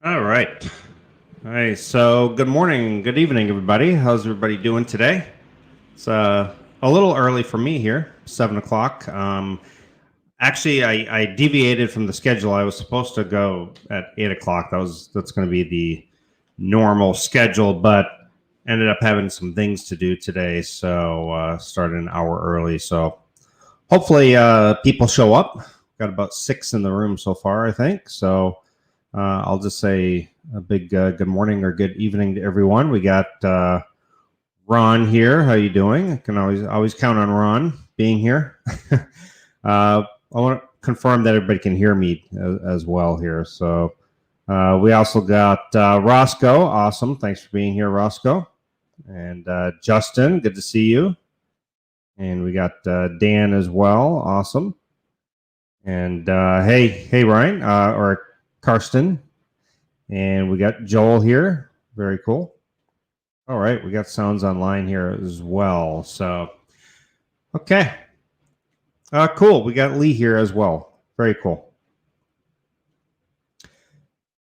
All right. All right. So, good morning, good evening, everybody. How's everybody doing today? It's a little early for me here, 7 o'clock. Actually, I deviated from the schedule. I was supposed to go at 8 o'clock. That's going to be the normal schedule, but ended up having some things to do today, so started an hour early. So, hopefully, people show up. Got about 6 in the room so far, I think. So. I'll just say a big good morning or good evening to everyone. We got Ron here. How you doing? I can always count on Ron being here. I want to confirm that everybody can hear me as well here. So we also got Roscoe. Awesome. Thanks for being here, Roscoe. And Justin, good to see you. And we got Dan as well. Awesome. And hey, Ryan, or Karsten, and we got Joel here. Very cool. All right, we got sounds online here as well. So, okay, cool. We got Lee here as well. Very cool.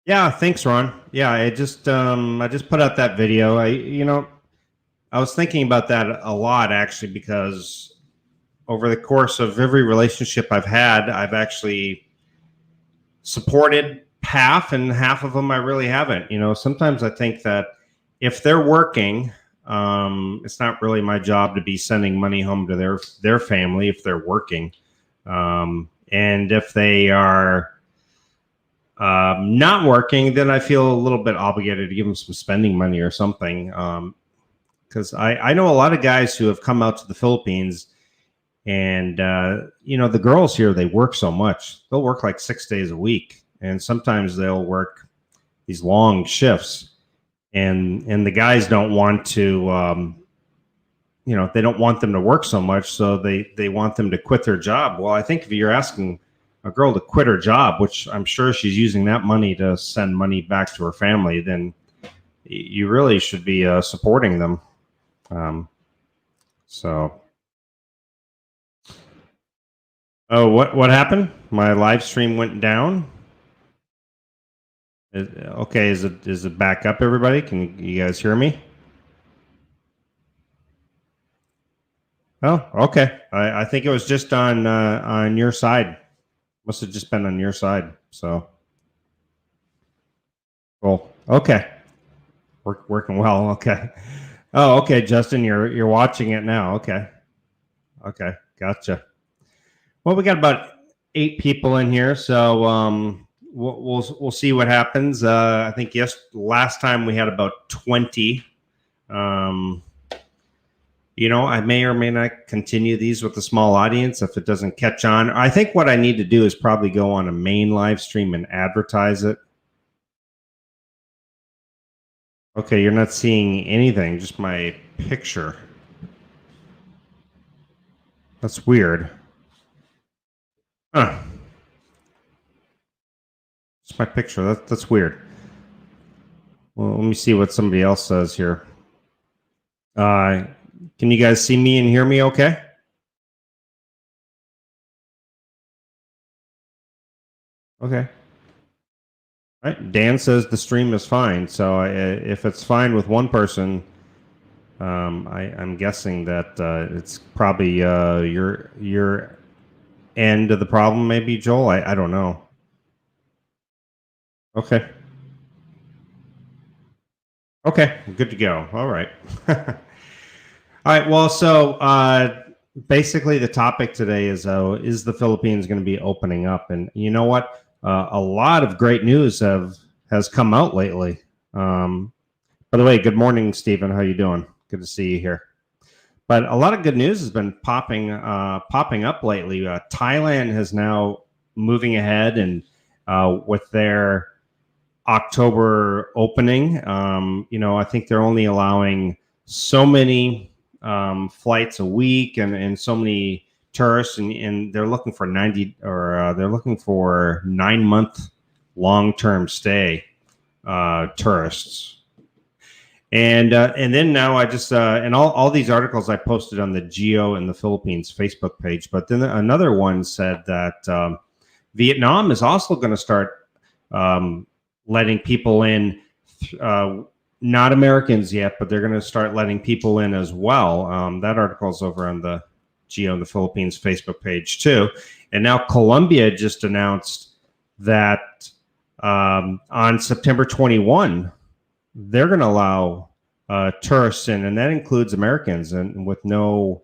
Yeah, thanks, Ron. Yeah, I just put out that video. I was thinking about that a lot actually because over the course of every relationship I've had, I've actually supported half, and half of them I really haven't. Sometimes I think that if they're working, it's not really my job to be sending money home to their family if they're working. And if they are not working, then I feel a little bit obligated to give them some spending money or something. Because I know a lot of guys who have come out to the Philippines. And, the girls here, they work so much. They'll work like 6 days a week. And sometimes they'll work these long shifts. And the guys don't want to, they don't want them to work so much. So they want them to quit their job. Well, I think if you're asking a girl to quit her job, which I'm sure she's using that money to send money back to her family, then you really should be supporting them. Oh, what happened? My live stream went down. Okay, is it back up, everybody? Can you guys hear me? Oh, okay. I think it was just on your side. Must have just been on your side. So cool. Okay, working well. Okay. Oh, okay, Justin, you're watching it now. Okay, gotcha. Well, we got about 8 people in here, so we'll see what happens. I think last time we had about 20. I may or may not continue these with a small audience if it doesn't catch on. I think what I need to do is probably go on a main live stream and advertise it. Okay, you're not seeing anything, just my picture. That's weird. Huh. It's my picture. That's weird. Well, let me see what somebody else says here. Can you guys see me and hear me okay? Okay. All right. Dan says the stream is fine. So if it's fine with one person, I'm guessing that it's probably your end of the problem, maybe, Joel. I don't know. Okay. Okay, good to go. All right. All right. Well, so basically the topic today is the Philippines going to be opening up? And you know what? A lot of great news has come out lately. By the way, good morning, Stephen. How you doing? Good to see you here. But a lot of good news has been popping up lately. Thailand is now moving ahead and with their October opening. I think they're only allowing so many flights a week and so many tourists, and they're looking for 9-month long-term stay tourists. And then now I just and all these articles I posted on the Geo in the Philippines Facebook page. But then another one said that Vietnam is also going to start letting people in, not Americans yet, but they're going to start letting people in as well. That article is over on the Geo in the Philippines Facebook page too. And now Colombia just announced that on September 21, they're going to allow tourists in, and that includes Americans, and with no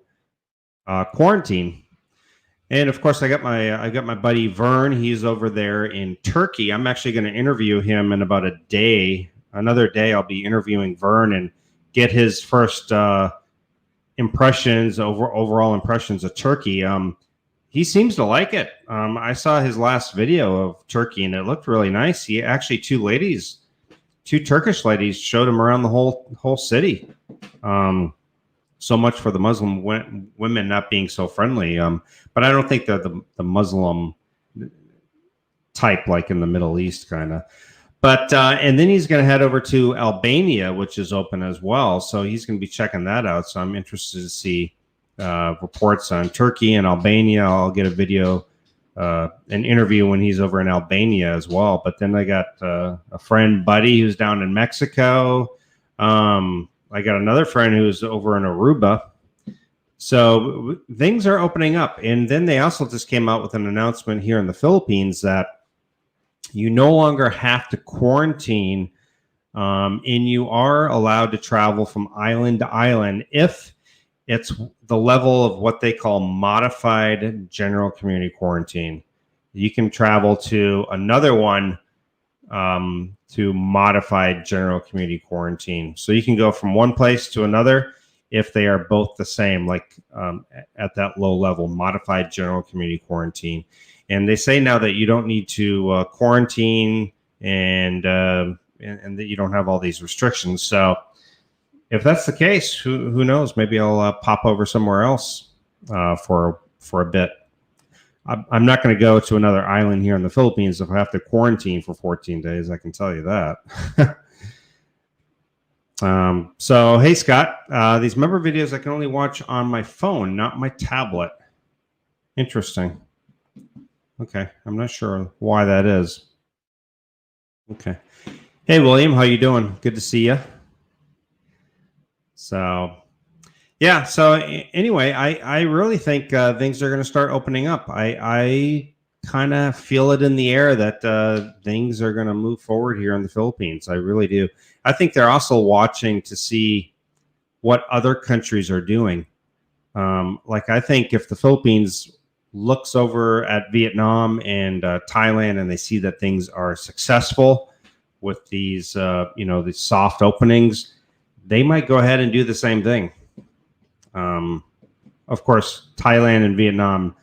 quarantine. And of course, I got my buddy Vern. He's over there in Turkey. I'm actually going to interview him in about a day. Another day, I'll be interviewing Vern and get his first overall impressions of Turkey. He seems to like it. I saw his last video of Turkey, and it looked really nice. He actually two Turkish ladies showed him around the whole city. So much for the Muslim women not being so friendly. But I don't think they're the Muslim type like in the Middle East kind of. But and then he's going to head over to Albania, which is open as well. So he's going to be checking that out. So I'm interested to see reports on Turkey and Albania. I'll get a video, an interview when he's over in Albania as well. But then I got a friend, Buddy, who's down in Mexico. I got another friend who's over in Aruba. So things are opening up. And then they also just came out with an announcement here in the Philippines that you no longer have to quarantine, and you are allowed to travel from island to island if it's the level of what they call modified general community quarantine. You can travel to another one to modified general community quarantine. So you can go from one place to another if they are both the same, like at that low level, modified general community quarantine. And they say now that you don't need to quarantine and that you don't have all these restrictions. So if that's the case, who knows? Maybe I'll pop over somewhere else for a bit. I'm not going to go to another island here in the Philippines if I have to quarantine for 14 days. I can tell you that. So, hey, Scott, these member videos I can only watch on my phone, not my tablet. Interesting. Okay, I'm not sure why that is. Okay. Hey, William, how you doing? Good to see you. So, yeah. So anyway, I really think things are going to start opening up. I kind of feel it in the air that things are going to move forward here in the Philippines. I really do. I think they're also watching to see what other countries are doing. Like I think if the Philippines looks over at Vietnam and Thailand and they see that things are successful with these, these soft openings, they might go ahead and do the same thing. Of course, Thailand and Vietnam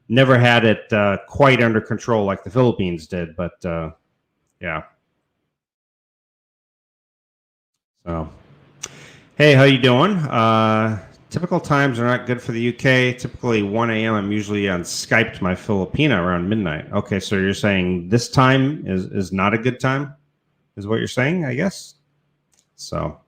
never had it quite under control like the Philippines did, but yeah. So, hey, how you doing? Typical times are not good for the UK. Typically 1 a.m. I'm usually on Skype to my Filipina around midnight. Okay, so you're saying this time is not a good time, is what you're saying, I guess? So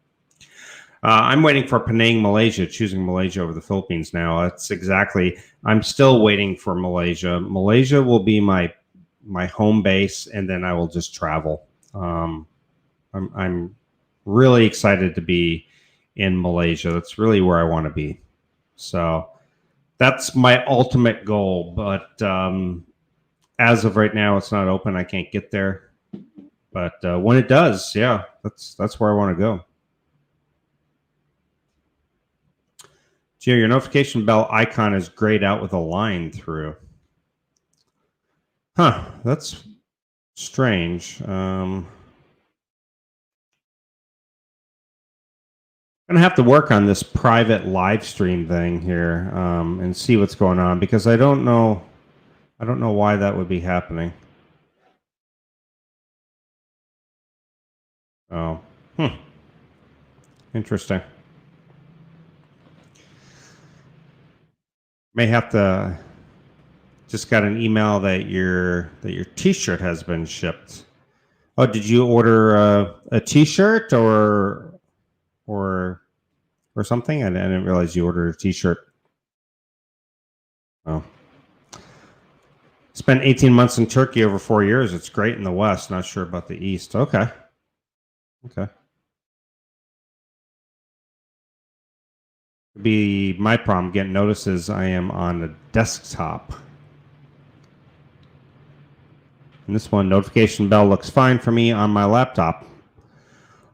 I'm waiting for Penang, Malaysia, choosing Malaysia over the Philippines now. That's exactly, I'm still waiting for Malaysia. Malaysia will be my home base, and then I will just travel. I'm really excited to be in Malaysia. That's really where I want to be. So that's my ultimate goal. But as of right now, it's not open. I can't get there. But when it does, yeah, that's where I want to go. Gio, your notification bell icon is grayed out with a line through. Huh, that's strange. I'm gonna have to work on this private live stream thing here and see what's going on, because I don't know why that would be happening. Oh, interesting. May have to. Just got an email that your T-shirt has been shipped. Oh, did you order a T-shirt or something? I didn't realize you ordered a T-shirt. Oh. Spent 18 months in Turkey over 4 years. It's great in the West. Not sure about the East. Okay. Okay. Could be my problem getting notices I am on a desktop. And this one, notification bell looks fine for me on my laptop.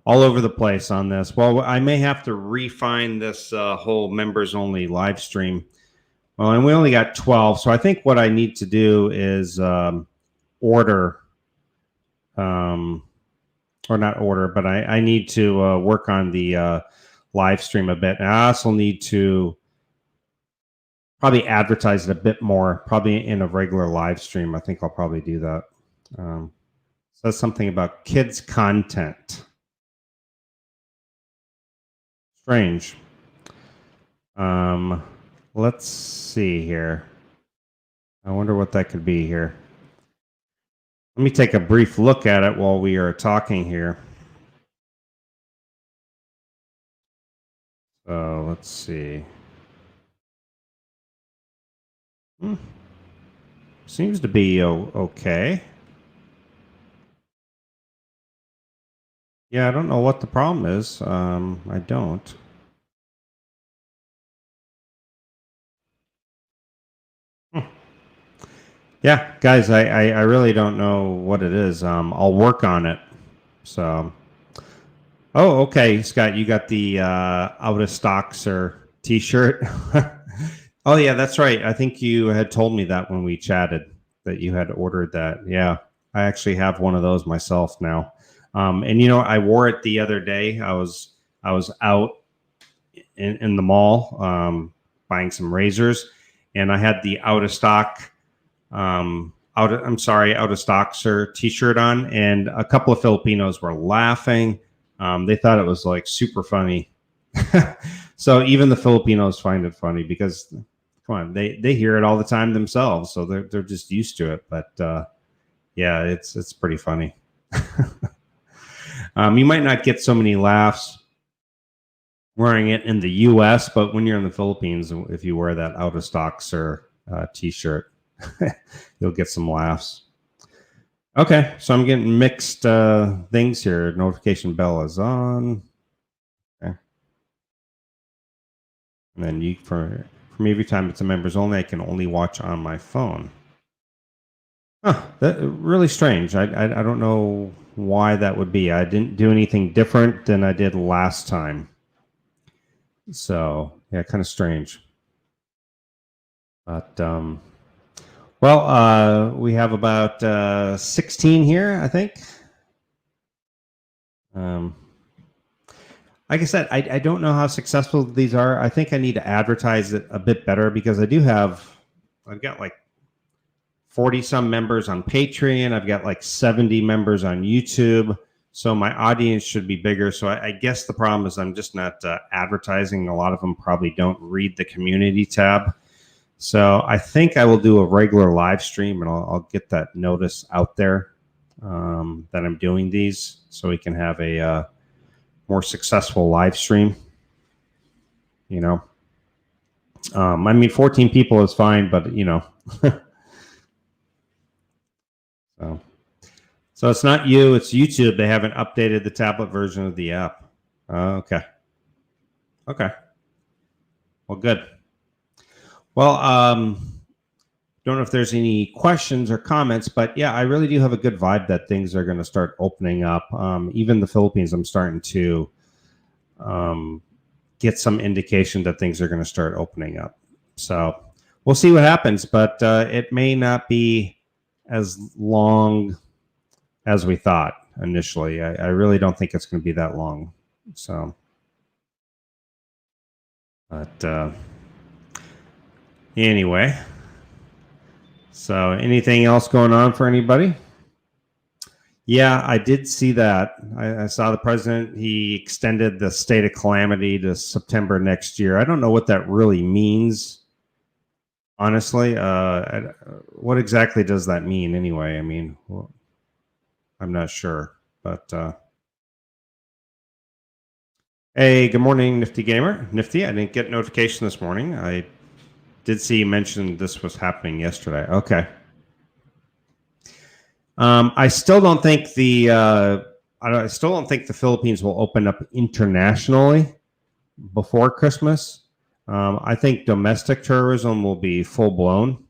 All over the place on this. Well, I may have to refine this whole members only live stream. Well, and we only got 12. So I think what I need to do is order, or not order, but I need to work on the live stream a bit. And I also need to probably advertise it a bit more, probably in a regular live stream. I think I'll probably do that. Says something about kids content. Strange. Let's see here. I wonder what that could be here. Let me take a brief look at it while we are talking here. So let's see. Seems to be okay. Yeah, I don't know what the problem is. I don't. Yeah, guys, I really don't know what it is. I'll work on it. So, oh, okay, Scott, you got the out of stock sir T-shirt. Oh yeah, that's right. I think you had told me that when we chatted that you had ordered that. Yeah, I actually have one of those myself now. And you know, I wore it the other day. I was out in the mall buying some razors, and I had the out of stock out of stock sir T-shirt on, and a couple of Filipinos were laughing. They thought it was like super funny. So even the Filipinos find it funny because, come on, they hear it all the time themselves, so they're just used to it. But yeah, it's pretty funny. You might not get so many laughs wearing it in the U.S., but when you're in the Philippines, if you wear that out of stock sir T-shirt, you'll get some laughs. Okay, so I'm getting mixed things here. Notification bell is on. Okay. And then you for me, every time it's a members only, I can only watch on my phone. Huh, that really strange. I don't know why that would be. I didn't do anything different than I did last time. So yeah, kind of strange. But well, we have about 16 here, I think. Like I said, I don't know how successful these are. I think I need to advertise it a bit better because I've got like 40 some members on Patreon. I've got like 70 members on YouTube. So my audience should be bigger. So I guess the problem is I'm just not advertising. A lot of them probably don't read the community tab. So I think I will do a regular live stream, and I'll get that notice out there that I'm doing these, so we can have a more successful live stream. You know, I mean, 14 people is fine, but you know, so it's not you, it's YouTube. They haven't updated the tablet version of the app. Okay. Well, good. Well, don't know if there's any questions or comments, but yeah, I really do have a good vibe that things are going to start opening up. Even the Philippines, I'm starting to get some indication that things are going to start opening up. So we'll see what happens, but it may not be as long as we thought initially. I really don't think it's going to be that long. So, but anyway. So anything else going on for anybody? Yeah, I did see that. I saw the president, he extended the state of calamity to September next year. I don't know what that really means, honestly. What exactly does that mean anyway? I mean, well, I'm not sure. But hey, good morning, Nifty Gamer. Nifty, I didn't get notification this morning. I did see you mention this was happening yesterday. Okay. I still don't think I still don't think the Philippines will open up internationally before Christmas. I think domestic tourism will be full blown.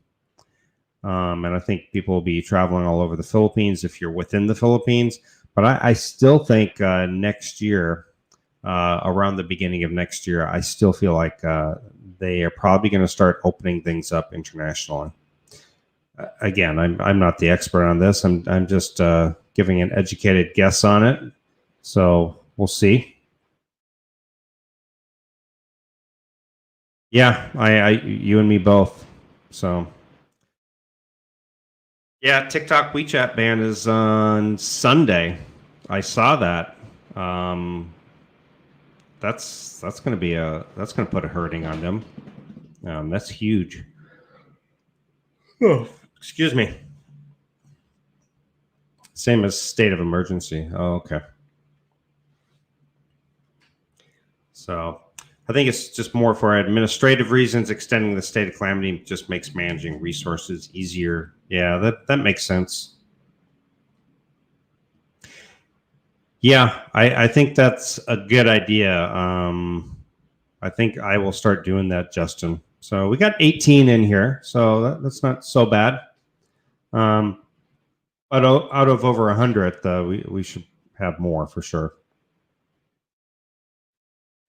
And I think people will be traveling all over the Philippines if you're within the Philippines. But I still think next year, around the beginning of next year, I still feel like they are probably going to start opening things up internationally. Again, I'm not the expert on this. I'm just giving an educated guess on it. So we'll see. Yeah, you and me both. So yeah, TikTok WeChat ban is on Sunday. I saw that. Um, that's going to be that's going to put a hurting on them. That's huge. Oh, excuse me. Same as state of emergency. Oh, okay. So I think it's just more for administrative reasons. Extending the state of calamity just makes managing resources easier. Yeah, that makes sense. Yeah, I think that's a good idea. I think I will start doing that, Justin. So we got 18 in here, so that's not so bad. But out of over 100, we should have more for sure.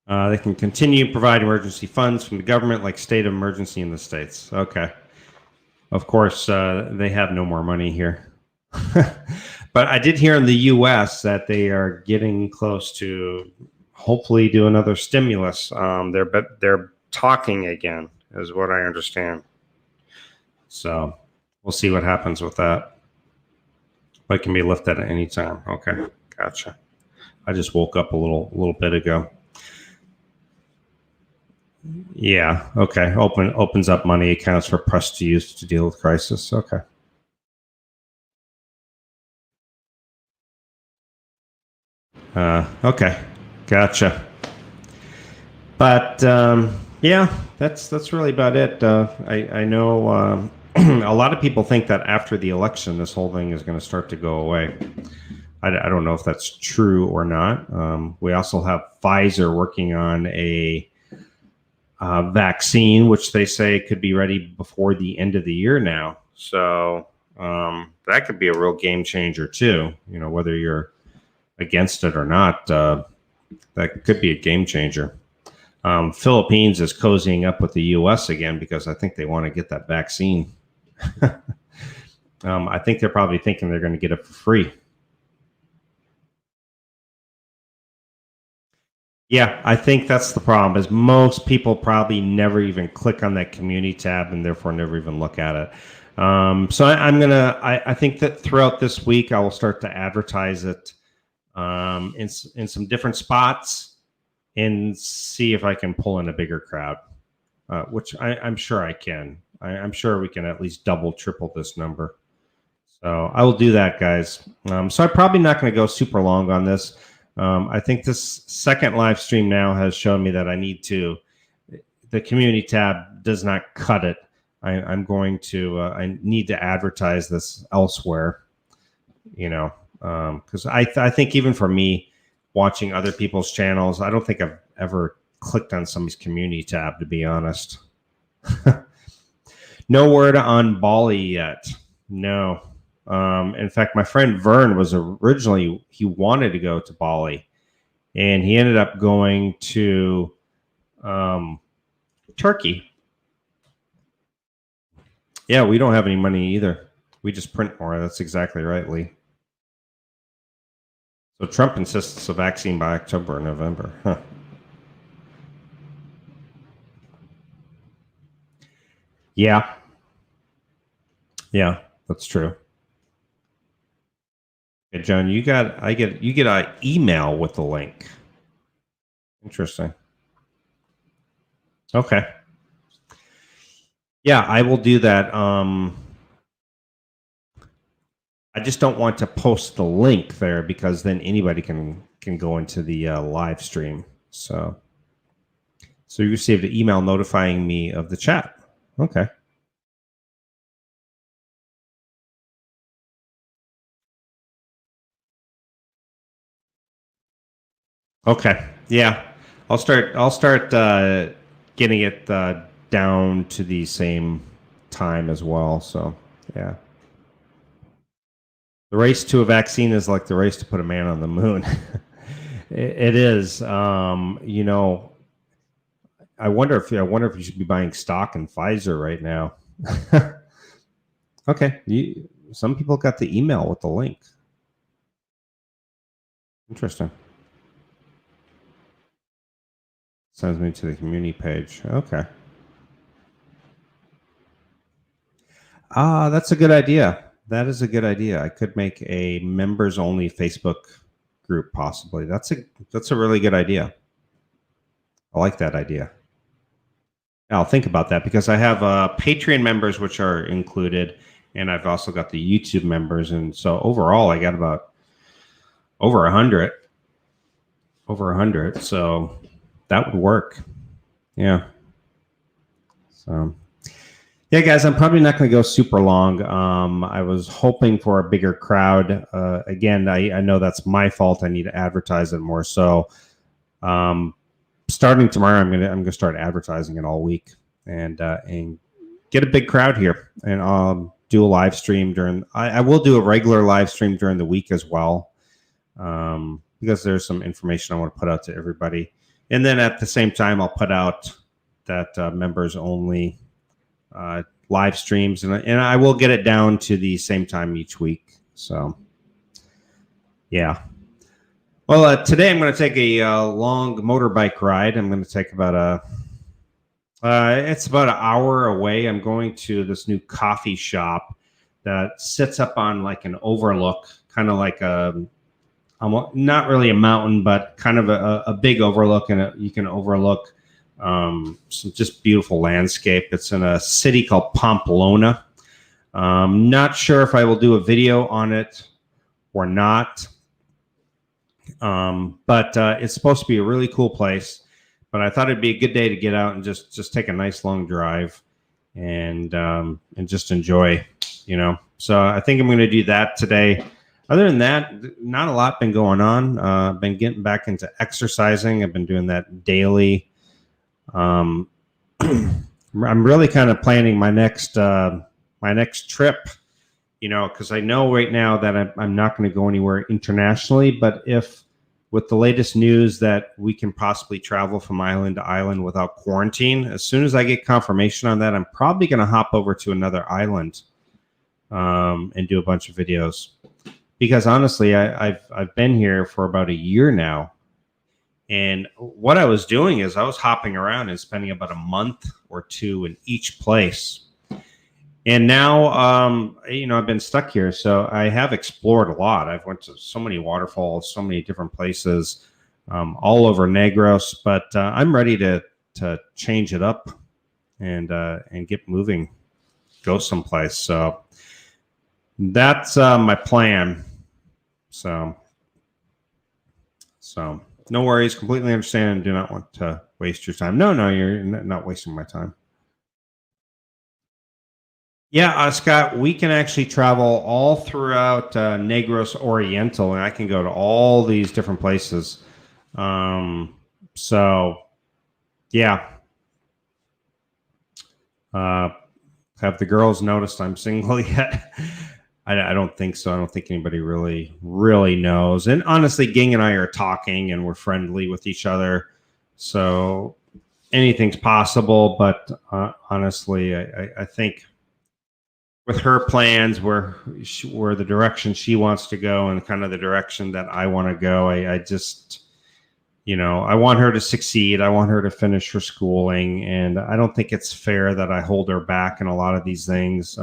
They can continue to provide emergency funds from the government, like state of emergency in the states. Okay. Of course, they have no more money here. But I did hear in the U.S. that they are getting close to hopefully do another stimulus. They're talking again, is what I understand. So we'll see what happens with that. But it can be lifted at any time. Okay, gotcha. I just woke up a little bit ago. Yeah. Okay. Opens up money accounts for press to use to deal with crisis. Okay. Okay. Gotcha. But yeah, that's really about it. I know a lot of people think that after the election, this whole thing is going to start to go away. I don't know if that's true or not. We also have Pfizer working on a vaccine, which they say could be ready before the end of the year now. So that could be a real game changer too. You know, whether you're against it or not, that could be a game changer. Philippines is cozying up with the U.S. again because I think they want to get that vaccine. I think they're probably thinking they're going to get it for free. Yeah, I think that's the problem. Is most people probably never even click on that community tab and therefore never even look at it. So I'm gonna. I think that throughout this week I will start to advertise it in some different spots and see if I can pull in a bigger crowd, which I'm sure I can. I'm sure we can at least double, triple this number. So I will do that, guys. So I'm probably not going to go super long on this. I think this second live stream now has shown me that I need to. The community tab does not cut it. I'm going to. I need to advertise this elsewhere. You know, because I think even for me, watching other people's channels, I don't think I've ever clicked on somebody's community tab, to be honest. No word on Bali yet. No. In fact, my friend Vern was originally, he wanted to go to Bali and he ended up going to Turkey. Yeah, we don't have any money either. We just print more. That's exactly right, Lee. So Trump insists a vaccine by October or November. Huh. Yeah. Yeah, that's true. Okay, John, you get an email with the link. Interesting. Okay. Yeah, I will do that. I just don't want to post the link there because then anybody can go into the live stream. So you received an email notifying me of the chat. Okay. Okay. Yeah. I'll start getting it down to the same time as well. So yeah. The race to a vaccine is like the race to put a man on the moon. It is. I wonder if you should be buying stock in Pfizer right now. Okay. Some people got the email with the link. Interesting. Sends me to the community page. Okay. Ah, that's a good idea. That is a good idea. I could make a members only Facebook group possibly. That's a really good idea. I like that idea. I'll think about that because I have Patreon members which are included, and I've also got the YouTube members, and so overall I got about over 100, over 100. So that would work. Yeah. So yeah, guys, I'm probably not going to go super long. I was hoping for a bigger crowd. Again, I know that's my fault. I need to advertise it more. So, starting tomorrow, I'm gonna start advertising it all week and get a big crowd here. And do a live stream during. I will do a regular live stream during the week as well, because there's some information I want to put out to everybody. And then at the same time, I'll put out that members only live streams, and I will get it down to the same time each week. So, yeah. Well, today I'm going to take a long motorbike ride. I'm going to take it's about an hour away. I'm going to this new coffee shop that sits up on like an overlook, kind of like not really a mountain, but kind of a big overlook, and you can overlook some just beautiful landscape. It's in a city called Pamplona. Not sure if I will do a video on it or not, but it's supposed to be a really cool place. But I thought it'd be a good day to get out and just take a nice long drive and just enjoy, So I think I'm going to do that today. Other than that, not a lot been going on. I've been getting back into exercising. I've been doing that daily. I'm really kind of planning my next trip, because I know right now that I'm not going to go anywhere internationally. But if with the latest news that we can possibly travel from island to island without quarantine, as soon as I get confirmation on that, I'm probably going to hop over to another island and do a bunch of videos. Because honestly, I've been here for about a year now. And what I was doing is I was hopping around and spending about a month or two in each place. And now, I've been stuck here. So I have explored a lot. I've went to so many waterfalls, so many different places, all over Negros. But I'm ready to change it up and get moving, go someplace. So that's my plan. So no worries. Completely understand and do not want to waste your time. No, you're not wasting my time. Yeah, Scott, we can actually travel all throughout Negros Oriental, and I can go to all these different places. So, yeah. Have the girls noticed I'm single yet? I don't think so. I don't think anybody really knows. And honestly, Ging and I are talking and we're friendly with each other. So anything's possible. But honestly, I think with her plans, where the direction she wants to go and kind of the direction that I want to go, I just, I want her to succeed. I want her to finish her schooling. And I don't think it's fair that I hold her back in a lot of these things.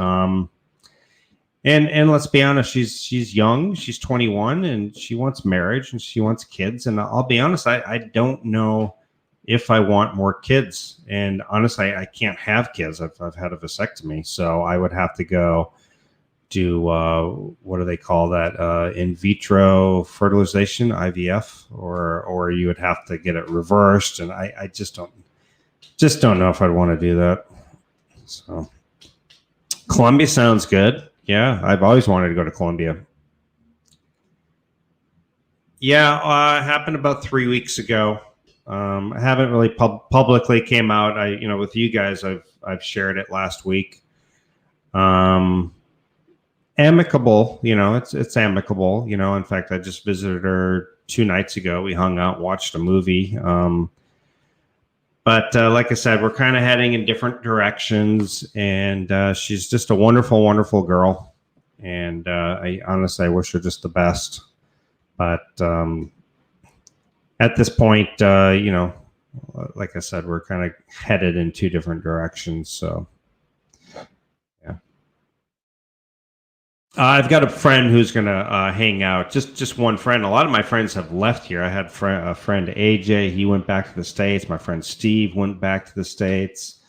And let's be honest, she's young. She's 21, and she wants marriage and she wants kids. And I'll be honest, I don't know if I want more kids. And honestly, I can't have kids. I've had a vasectomy, so I would have to go do what do they call that? In vitro fertilization, IVF, or you would have to get it reversed. And I just don't know if I'd want to do that. So Colombia sounds good. Yeah, I've always wanted to go to Colombia. Yeah, happened about 3 weeks ago. I haven't really publicly came out. With you guys, I've shared it last week. Um, Amicable, it's amicable. In fact, I just visited her 2 nights ago. We hung out, watched a movie. But like I said, we're kind of heading in different directions, and she's just a wonderful, wonderful girl. And I honestly, I wish her just the best. But at this point, like I said, we're kind of headed in two different directions. So, yeah. I've got a friend who's going to hang out. Just one friend. A lot of my friends have left here. I had a friend AJ. He went back to the States. My friend Steve went back to the States.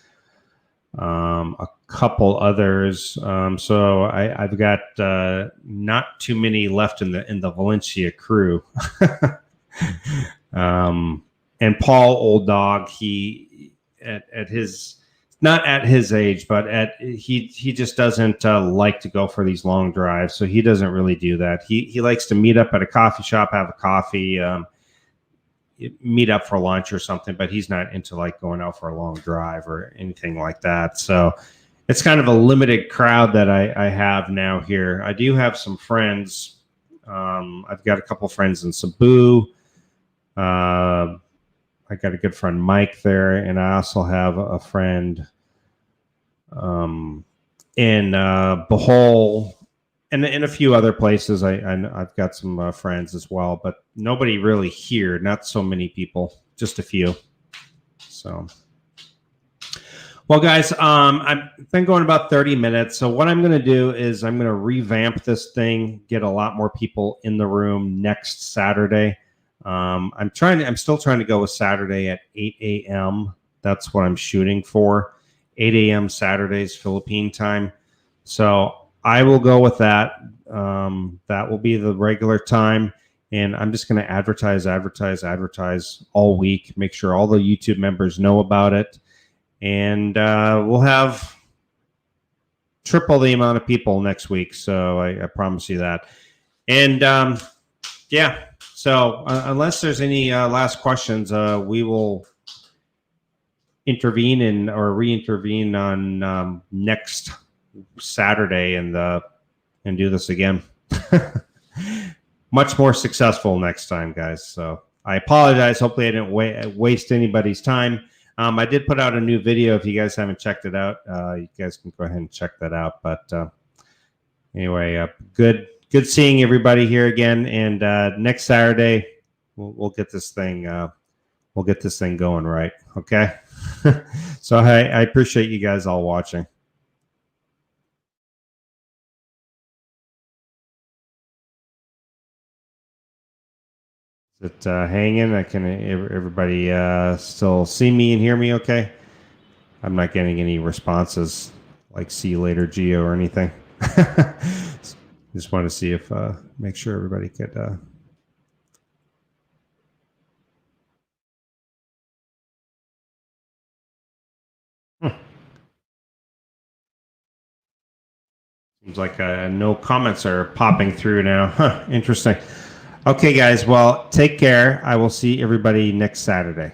A couple others. So I've got not too many left in the Valencia crew. And Paul, old dog, he at his, not at his age, but he just doesn't like to go for these long drives. So he doesn't really do that. He likes to meet up at a coffee shop, have a coffee, meet up for lunch or something, but he's not into like going out for a long drive or anything like that. So it's kind of a limited crowd that I have now here. I do have some friends. I've got a couple friends in Cebu. I got a good friend Mike there, and I also have a friend in Bohol, and in a few other places. I've got some friends as well, but nobody really here. Not so many people, just a few. So, well, guys, I've been going about 30 minutes. So what I'm going to do is I'm going to revamp this thing, get a lot more people in the room next Saturday. I'm still trying to go with Saturday at 8 a.m. That's what I'm shooting for. 8 a.m. Saturdays, Philippine time. So I will go with that. That will be the regular time. And I'm just going to advertise all week. Make sure all the YouTube members know about it. And we'll have triple the amount of people next week. So I promise you that. And yeah. So unless there's any last questions, we will intervene or re-intervene on next Saturday and do this again. Much more successful next time, guys. So I apologize. Hopefully I didn't waste anybody's time. I did put out a new video. If you guys haven't checked it out, you guys can go ahead and check that out. But anyway, good seeing everybody here again. And next Saturday, we'll get this thing going right. Okay. So I appreciate you guys all watching. Is it hanging? Can everybody still see me and hear me okay? I'm not getting any responses like see you later, Geo, or anything. Just want to see if make sure everybody could seems like no comments are popping through now. Huh, interesting. Okay, guys. Well, take care. I will see everybody next Saturday.